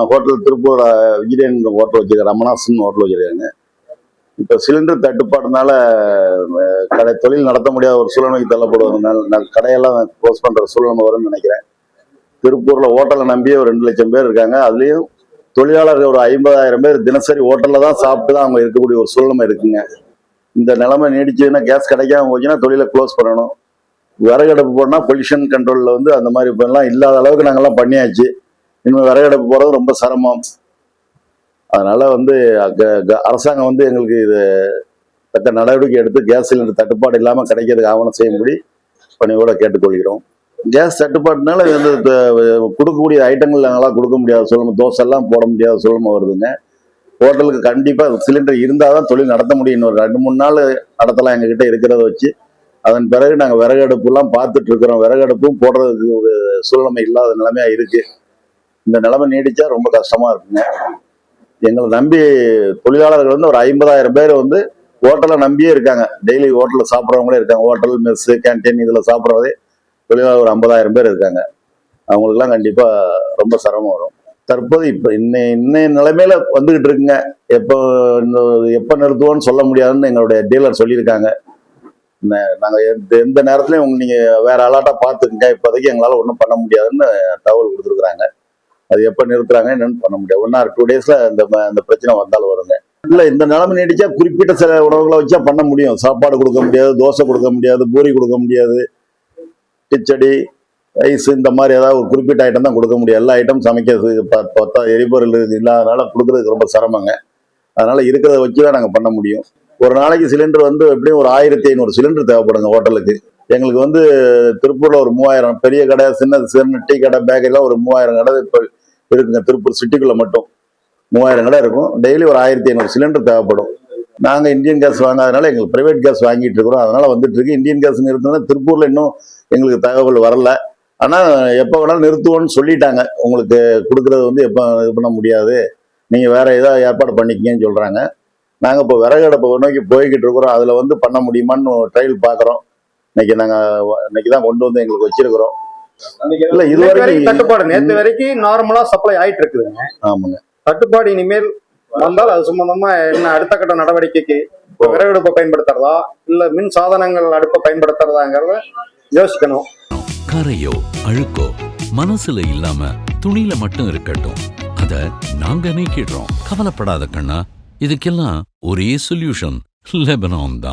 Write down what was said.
Hotel Tiruppur Vijayan hotel வச்சுருக்காங்க, ரமணாசன் hotel வச்சுருக்காங்க. இப்போ சிலிண்டர் தட்டுப்பாடுனால தொழில் நடத்த முடியாத ஒரு சூழ்நிலைக்கு தள்ளப்படுவதனால கடையெல்லாம் க்ளோஸ் பண்ணுற சூழ்நிலை வரும்னு நினைக்கிறேன். திருப்பூரில் ஹோட்டலை நம்பி ஒரு 2 லட்சம் பேர் இருக்காங்க. அதுலேயும் தொழிலாளர்கள் ஒரு 50,000 பேர் தினசரி ஹோட்டலில் தான் சாப்பிட்டு தான் அவங்க இருக்கக்கூடிய ஒரு சூழ்நிலை இருக்குங்க. இந்த நிலைமை நீடிச்சதுன்னா, கேஸ் கிடைக்காம போச்சுன்னா தொழிலை க்ளோஸ் பண்ணணும். விறகடுப்பு போனால் பொல்யூஷன் கண்ட்ரோலில் வந்து அந்த மாதிரி இப்பெல்லாம் இல்லாத அளவுக்கு நாங்கள்லாம் பண்ணியாச்சு. இனிமேல் விறகடுப்பு போகிறது ரொம்ப சிரமம். அதனால வந்து அரசாங்கம் வந்து எங்களுக்கு இது தக்க நடவடிக்கை எடுத்து கேஸ் சிலிண்டர் தட்டுப்பாடு இல்லாமல் கிடைக்கிறதுக்கு ஆவணம் செய்யும்படி பணியோட கேட்டுக்கொள்கிறோம். கேஸ் தட்டுப்பாட்டுனால வந்து கொடுக்கக்கூடிய ஐட்டங்கள் நாங்களாம் கொடுக்க முடியாத சூழ்நிலை, தோசை எல்லாம் போட முடியாத சூழ்நிலை வருதுங்க. ஹோட்டலுக்கு கண்டிப்பாக சிலிண்டர் இருந்தால் தான் தொழில் நடத்த முடியும். ஒரு 2-3 நாள் நடத்தலாம் எங்ககிட்ட இருக்கிறத வச்சு. அதன் பிறகு நாங்கள் விறகடுப்புலாம் பார்த்துட்டு இருக்கிறோம். விறகடுப்பும் போடுறதுக்கு ஒரு சூழ்நிலை இல்லாத நிலைமையா இருக்கு. இந்த நிலைமை நீடிச்சா ரொம்ப கஷ்டமா இருக்குங்க. எங்களை நம்பி தொழிலாளர்கள் வந்து ஒரு 50,000 பேர் வந்து ஹோட்டலை நம்பியே இருக்காங்க. டெய்லி ஹோட்டலில் சாப்பிட்றவங்களே இருக்காங்க. ஹோட்டல், மெஸ், கேன்டீன் இதில் சாப்பிட்றதே தொழிலாளர் ஒரு 50,000 பேர் இருக்காங்க. அவங்களுக்குலாம் கண்டிப்பாக ரொம்ப சிரமம் வரும். தற்போது இப்போ இன்னைய நிலைமையில வந்துகிட்டு இருக்குங்க. எப்போ நிறுத்துவோன்னு சொல்ல முடியாதுன்னு எங்களுடைய டீலர் சொல்லியிருக்காங்க. நாங்கள் எந்த நேரத்துலையும் நீங்கள் வேற அலாட்டா பார்த்துக்குங்க, இப்போதைக்கு எங்களால் ஒன்றும் பண்ண முடியாதுன்னு தகவல் கொடுத்துருக்குறாங்க. அது எப்போ நிறுத்துறாங்க என்னன்னு பண்ண முடியாது. 1 or 2 daysல இந்த பிரச்சனை வந்தாலும் வருங்க. இல்லை, இந்த நிலைமை நீடிச்சா குறிப்பிட்ட சில உணவுகளை வச்சா பண்ண முடியும். சாப்பாடு கொடுக்க முடியாது, தோசை கொடுக்க முடியாது, பூரி கொடுக்க முடியாது, கிச்சடி, ரைஸ் இந்த மாதிரி ஏதாவது ஒரு குறிப்பிட்ட ஐட்டம் தான் கொடுக்க முடியும். எல்லா ஐட்டம் சமைக்கிறதுக்கு பார்த்தா எரிபொருள் இல்லாதனால கொடுக்குறதுக்கு ரொம்ப சிரமங்க. அதனால இருக்கிறத வச்சு தான் நாங்கள் பண்ண முடியும். ஒரு நாளைக்கு சிலிண்டர் வந்து எப்படியும் ஒரு 1500 சிலிண்டர் தேவைப்படுங்க ஹோட்டலுக்கு. எங்களுக்கு வந்து திருப்பூர்ல ஒரு 3000 பெரிய கடை, சின்ன டீ கடை, பேக்கரிலாம் ஒரு 3000 கடை இப்போ இருக்குங்க. திருப்பூர் சிட்டிக்குள்ள மட்டும் 3000 கடை இருக்கும். டெய்லி ஒரு 1500 சிலிண்டர் தேவைப்படும். நாங்கள் இந்தியன் கேஸ் வாங்காதனால எங்களுக்கு பிரைவேட் கேஸ் வாங்கிட்டு இருக்கிறோம். அதனால வந்துட்டு இருக்கு. இந்தியன் கேஸ் நிறுத்தினா திருப்பூர்ல இன்னும் எங்களுக்கு தகவல் வரல. ஆனால் எப்போ வேணாலும் நிறுத்துவோன்னு சொல்லிட்டாங்க. உங்களுக்கு கொடுக்கறது வந்து எப்போ இது பண்ண முடியாது, நீங்கள் வேற ஏதாவது ஏற்பாடு பண்ணிக்கிங்கன்னு சொல்கிறாங்க. நாங்கள் இப்போ விறகடுப்பை நோக்கி போய்கிட்டு இருக்கிறோம். அதில் வந்து பண்ண முடியுமான்னு ட்ரையல் பார்க்குறோம். இன்னைக்கு தான் கொண்டு வந்து எங்களுக்கு வச்சிருக்கிறோம். இல்ல, இதுவரைக்கும் தட்டுப்பாடு நேற்று வரைக்கும் நார்மலா சப்ளை ஆயிட்டு இருக்குதுங்க. ஆமாங்க. தட்டுப்பாடு இனிமேல் வந்தால் அது சம்பந்தமா என்ன அடுத்த கட்ட நடவடிக்கைக்கு விறகடுப்பை பயன்படுத்துறதா இல்ல மின் சாதனங்கள் அடுப்பை பயன்படுத்துறதாங்கிறத யோசிக்கணும். கரையோ அழுக்கோ மனசுல இல்லாம துணியில மட்டும் இருக்கட்டும், அத நாங்க நீக்கிடுறோம். கவலைப்படாத கண்ணா, இதுக்கெல்லாம் ஒரே சொல்யூஷன் லெபனான் தான்.